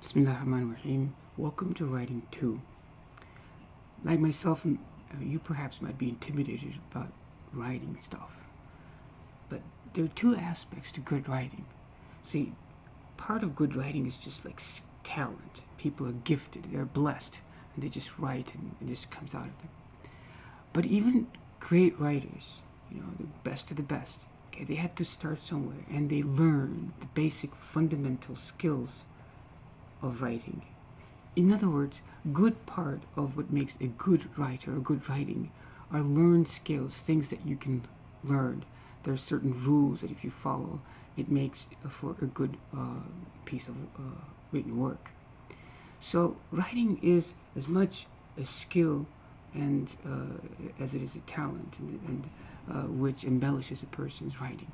Bismillahirrahmanirrahim. Welcome to Writing 2. Like myself, you perhaps might be intimidated about writing stuff. But there are two aspects to good writing. See, part of good writing is just like talent. People are gifted, they're blessed, and they just write and it just comes out of them. But even great writers, the best of the best, okay, they had to start somewhere and they learn the basic fundamental skills of writing. In other words, good part of what makes a good writer or good writing are learned skills, things that you can learn. There are certain rules that if you follow, it makes for a good piece of written work. So writing is as much a skill and as it is a talent, and which embellishes a person's writing.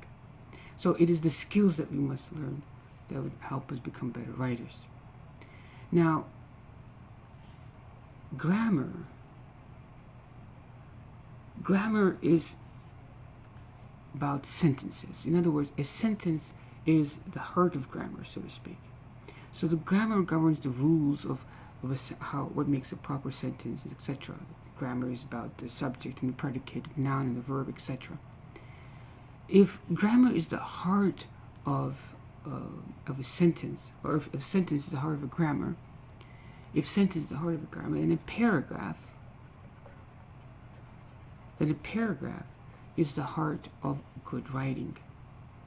So it is the skills that we must learn that would help us become better writers. Now, grammar is about sentences. In other words, a sentence is the heart of grammar, so to speak. So the grammar governs the rules of what makes a proper sentence, etc. Grammar is about the subject and the predicate, the noun and the verb, etc. If grammar is the heart of a sentence, or if a sentence is the heart of a grammar, then a paragraph is the heart of good writing.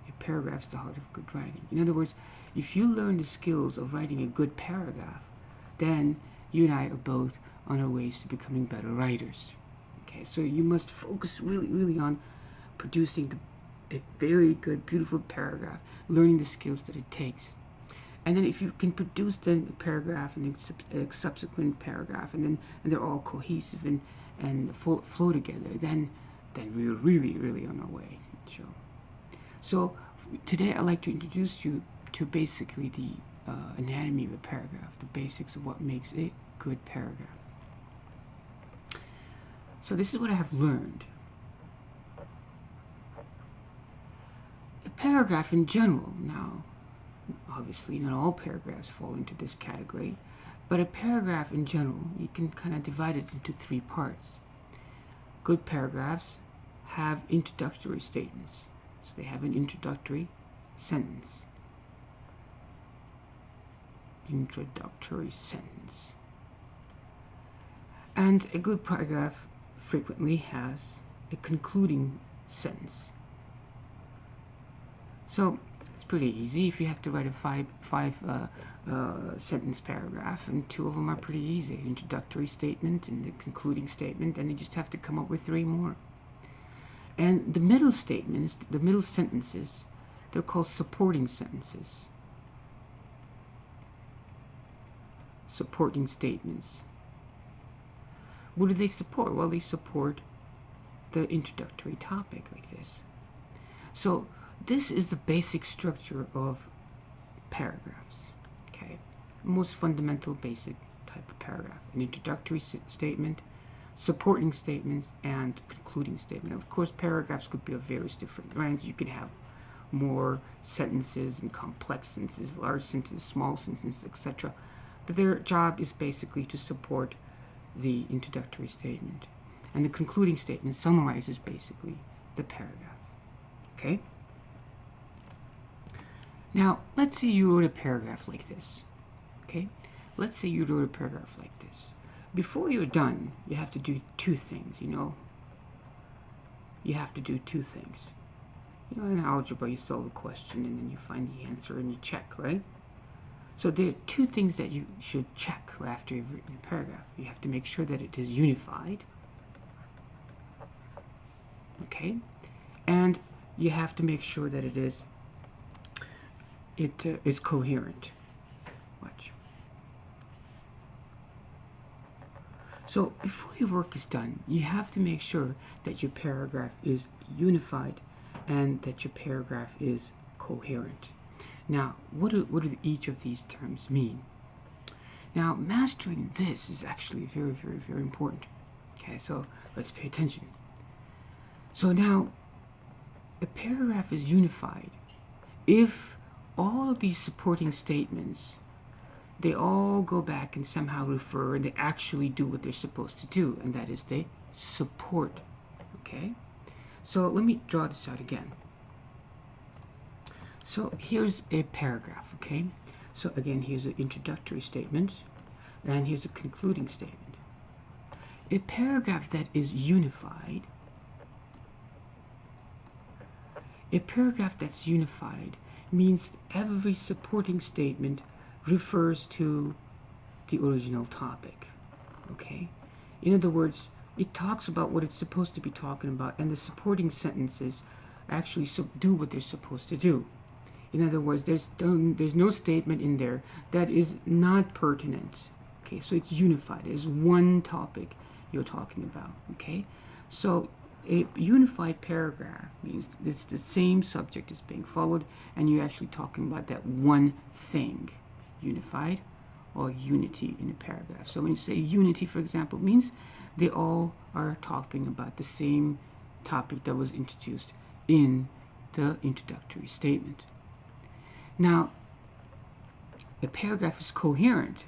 A paragraph is the heart of good writing. In other words, if you learn the skills of writing a good paragraph, then you and I are both on our ways to becoming better writers. Okay, so you must focus really on producing a very good, beautiful paragraph, learning the skills that it takes. And then if you can produce then a paragraph and a subsequent paragraph, and they're all cohesive and flow together, then we're really on our way. So today I'd like to introduce you to basically the anatomy of a paragraph, the basics of what makes a good paragraph. So this is what I have learned. A paragraph in general, now, obviously not all paragraphs fall into this category, but a paragraph in general, you can kind of divide it into three parts. Good paragraphs have introductory statements. So they have an introductory sentence. And a good paragraph frequently has a concluding sentence. So it's pretty easy. If you have to write a five sentence paragraph, and two of them are pretty easy: an introductory statement and the concluding statement, and you just have to come up with three more. And the middle statements, the middle sentences, they're called supporting sentences. Supporting statements. What do they support? Well, they support the introductory topic like this. So this is the basic structure of paragraphs. Okay, most fundamental, basic type of paragraph: an introductory statement, supporting statements, and concluding statement. Of course, paragraphs could be of various different range. You can have more sentences and complex sentences, large sentences, small sentences, etc. But their job is basically to support the introductory statement, and the concluding statement summarizes basically the paragraph. Okay? Now, let's say you wrote a paragraph like this. Okay? Let's say you wrote a paragraph like this. Before you're done, you have to do two things, You have to do two things. In algebra, you solve a question, and then you find the answer, and you check, right? So there are two things that you should check after you've written a paragraph. You have to make sure that it is unified. Okay? And you have to make sure that it is coherent. Watch. So before your work is done, you have to make sure that your paragraph is unified and that your paragraph is coherent. Now, what do each of these terms mean? Now, mastering this is actually very important. Okay, so let's pay attention. So now, a paragraph is unified if all of these supporting statements they all go back and somehow refer, and they actually do what they're supposed to do, and that is they support. Okay? So let me draw this out again. So here's a paragraph, okay? So again, here's an introductory statement, and here's a concluding statement. A paragraph that is unified, means every supporting statement refers to the original topic, okay? In other words, it talks about what it's supposed to be talking about, and the supporting sentences actually do what they're supposed to do. In other words, there's no statement in there that is not pertinent. Okay, so it's unified. It's one topic you're talking about. Okay, so a unified paragraph means it's the same subject is being followed, and you're actually talking about that one thing. Unified or unity in a paragraph. So when you say unity, for example, it means they all are talking about the same topic that was introduced in the introductory statement. Now, a paragraph is coherent.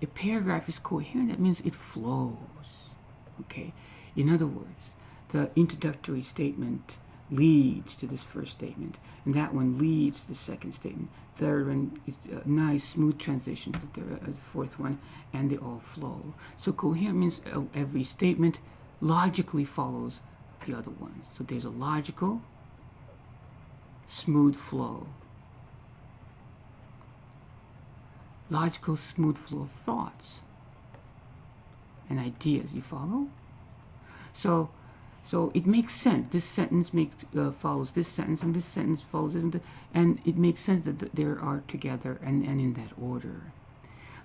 A paragraph is coherent, that means it flows. Okay? In other words, the introductory statement leads to this first statement, and that one leads to the second statement. Third one is a nice, smooth transition to the fourth one, and they all flow. So coherent means every statement logically follows the other ones. So there's a logical, smooth flow. Logical, smooth flow of thoughts and ideas. You follow? So it makes sense. This sentence follows this sentence, and this sentence follows it, and it makes sense that they are together and in that order.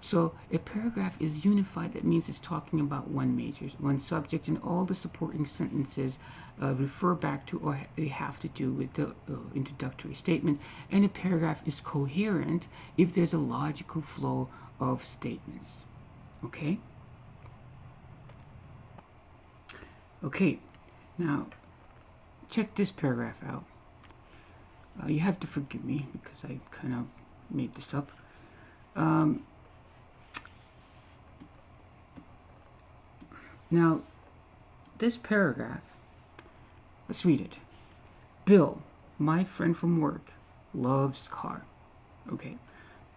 So a paragraph is unified. That means it's talking about one subject, and all the supporting sentences refer back to, or they have to do with, the introductory statement. And a paragraph is coherent if there's a logical flow of statements. Okay? Okay, now check this paragraph out. You have to forgive me because I kind of made this up. Now, this paragraph, let's read it. Bill, my friend from work, loves car. Okay,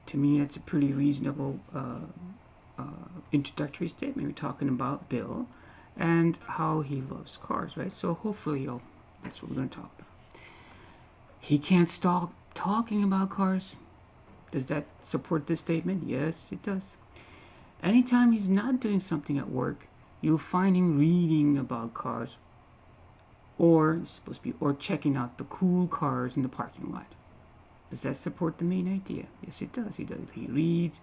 to me that's a pretty reasonable introductory statement. We're talking about Bill and how he loves cars, right? So hopefully that's what we're going to talk about. He can't stop talking about cars. Does that support this statement? Yes, it does. Anytime he's not doing something at work, you'll find him reading about cars, or checking out the cool cars in the parking lot. Does that support the main idea? Yes, it does. He does. He reads,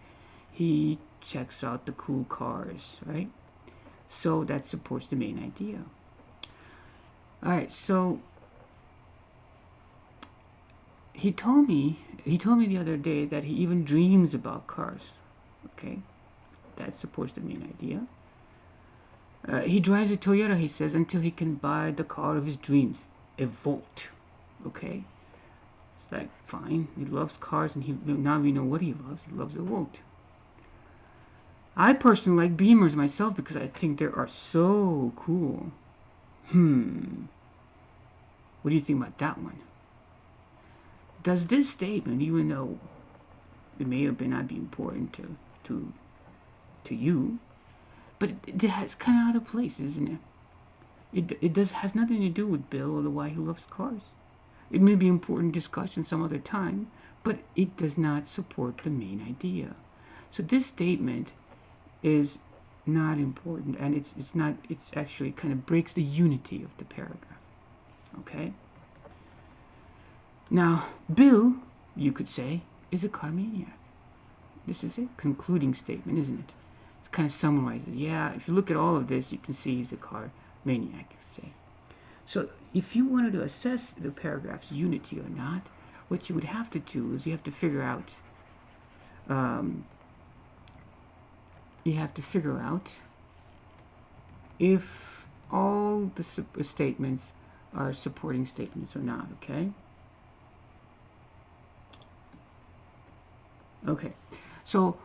he checks out the cool cars, right? So that supports the main idea. All right, so he told me the other day that he even dreams about cars. Okay, that supports the main idea. He drives a Toyota, he says, until he can buy the car of his dreams, a Volt. Okay, it's like, fine, he loves cars, and now we know what he loves. He loves a Volt. I personally like Beamers myself because I think they are so cool. What do you think about that one? Does this statement, even though it may or may not be important to you, but it's kind of out of place, isn't it? It has nothing to do with Bill or why he loves cars. It may be important discussion some other time, but it does not support the main idea. So this statement is not important, and it's actually kind of breaks the unity of the paragraph. Okay? Now, Bill, you could say, is a car maniac. This is a concluding statement, isn't it? It's kind of summarizes. Yeah, if you look at all of this, you can see he's a car maniac, you could say. So if you wanted to assess the paragraph's unity or not, what you would have to do is you have to figure out if all the statements are supporting statements or not, okay? Okay, so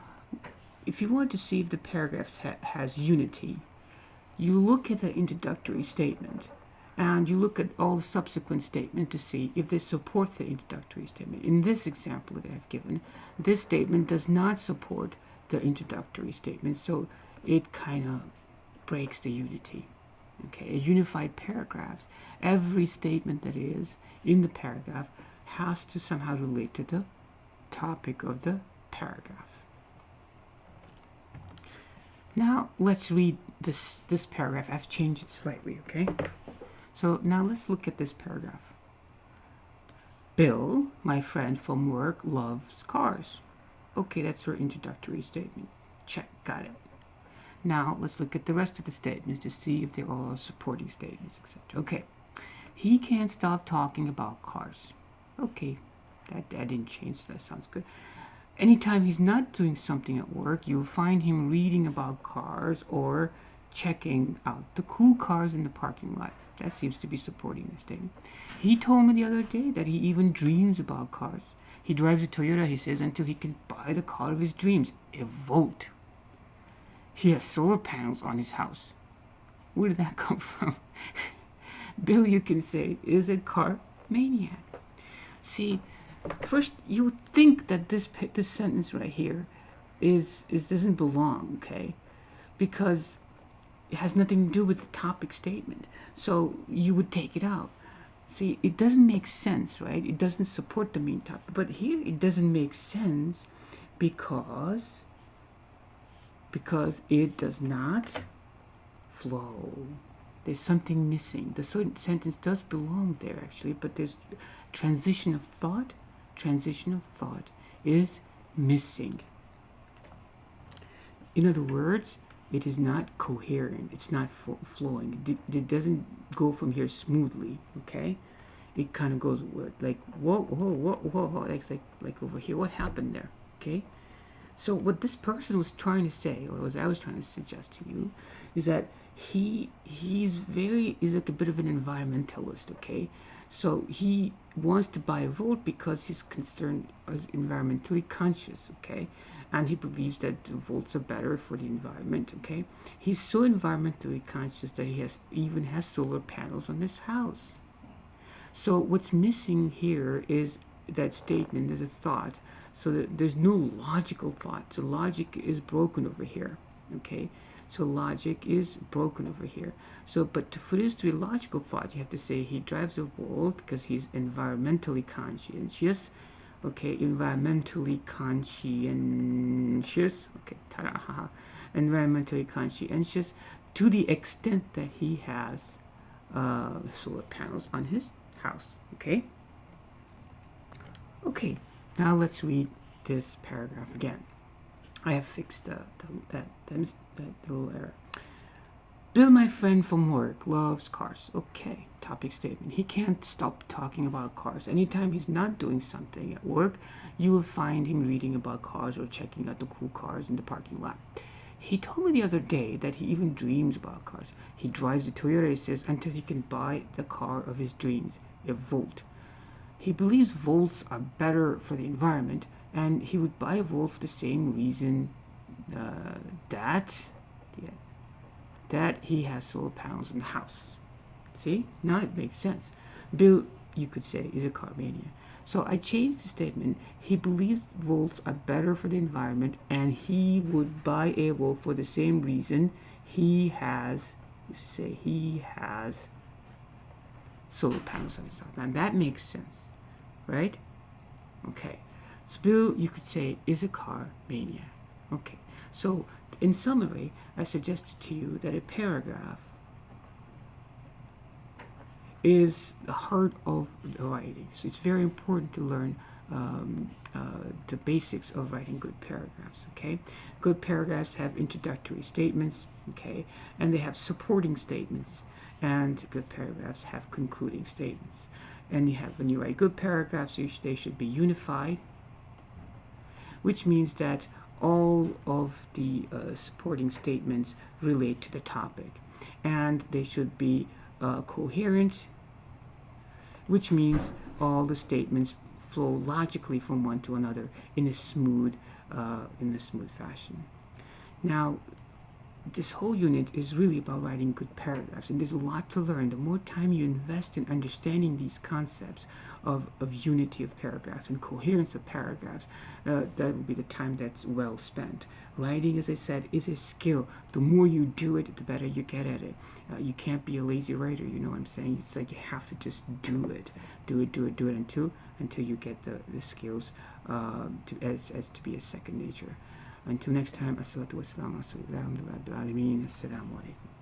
if you want to see if the paragraph has unity, you look at the introductory statement and you look at all the subsequent statements to see if they support the introductory statement. In this example that I've given, this statement does not support the introductory statement, so it kind of breaks the unity. Okay, a unified paragraph, every statement that is in the paragraph has to somehow relate to the topic of the paragraph. Now let's read this paragraph. I've changed it slightly, okay? So now let's look at this paragraph. Bill, my friend from work, loves cars. Okay, that's our introductory statement. Check, got it. Now let's look at the rest of the statements to see if they're all supporting statements, etc. Okay, he can't stop talking about cars. Okay, that didn't change. That sounds good. Anytime he's not doing something at work, you'll find him reading about cars or checking out the cool cars in the parking lot. That seems to be supporting the statement. He told me the other day that he even dreams about cars. He drives a Toyota, he says, until he can buy the car of his dreams, a Volt. He has solar panels on his house. Where did that come from? Bill, you can say, is a car maniac. See, first you think that this sentence right here doesn't belong, okay? Because it has nothing to do with the topic statement. So you would take it out. See, it doesn't make sense, right? It doesn't support the main topic. But here it doesn't make sense because it does not flow. There's something missing. The sentence does belong there actually, but there's transition of thought is missing. In other words, it is not coherent. It's not flowing. It doesn't go from here smoothly. Okay, it kind of goes like whoa. It's like over here. What happened there? Okay, so what this person was trying to say, or what I was trying to suggest to you, is that he's like a bit of an environmentalist. Okay, so he wants to buy a Volt because he's concerned, is environmentally conscious. Okay. And he believes that volts are better for the environment, okay? He's so environmentally conscious that he even has solar panels on his house. So what's missing here is that statement, there's a thought, so that there's no logical thought. So logic is broken over here, okay? So logic is broken over here. So, but for this to be logical thought, you have to say he drives a Volt because he's environmentally conscientious. Okay, environmentally conscientious. Okay, ta-da, haha. Environmentally conscientious to the extent that he has solar panels on his house. Okay. Okay. Now let's read this paragraph again. I have fixed that little error. Bill, my friend from work, loves cars. Okay, topic statement. He can't stop talking about cars. Anytime he's not doing something at work, you will find him reading about cars or checking out the cool cars in the parking lot. He told me the other day that he even dreams about cars. He drives a Toyota, he says, until he can buy the car of his dreams, a Volt. He believes Volts are better for the environment, and he would buy a Volt for the same reason that he has solar panels in the house. See? Now it makes sense. Bill, you could say, is a car maniac. So I changed the statement. He believes Volts are better for the environment, and he would buy a Volt for the same reason. He has solar panels on his house. Now that makes sense, right? Okay. So Bill, you could say, is a car maniac. Okay. So in summary, I suggested to you that a paragraph is the heart of the writing. So it's very important to learn the basics of writing good paragraphs. Okay, good paragraphs have introductory statements. Okay, and they have supporting statements, and good paragraphs have concluding statements. And when you write good paragraphs, they should be unified, which means that all of the supporting statements relate to the topic, and they should be coherent, which means all the statements flow logically from one to another in a smooth fashion. Now, this whole unit is really about writing good paragraphs, and there's a lot to learn. The more time you invest in understanding these concepts of unity of paragraphs and coherence of paragraphs, that will be the time that's well spent. Writing, as I said, is a skill. The more you do it, the better you get at it. You can't be a lazy writer, you know what I'm saying? It's like you have to just do it until you get the skills as to be a second nature. Until next time, assalatu wassalamu ala rasulillah, alhamdulillah, bil alameen, assalamu alaikum.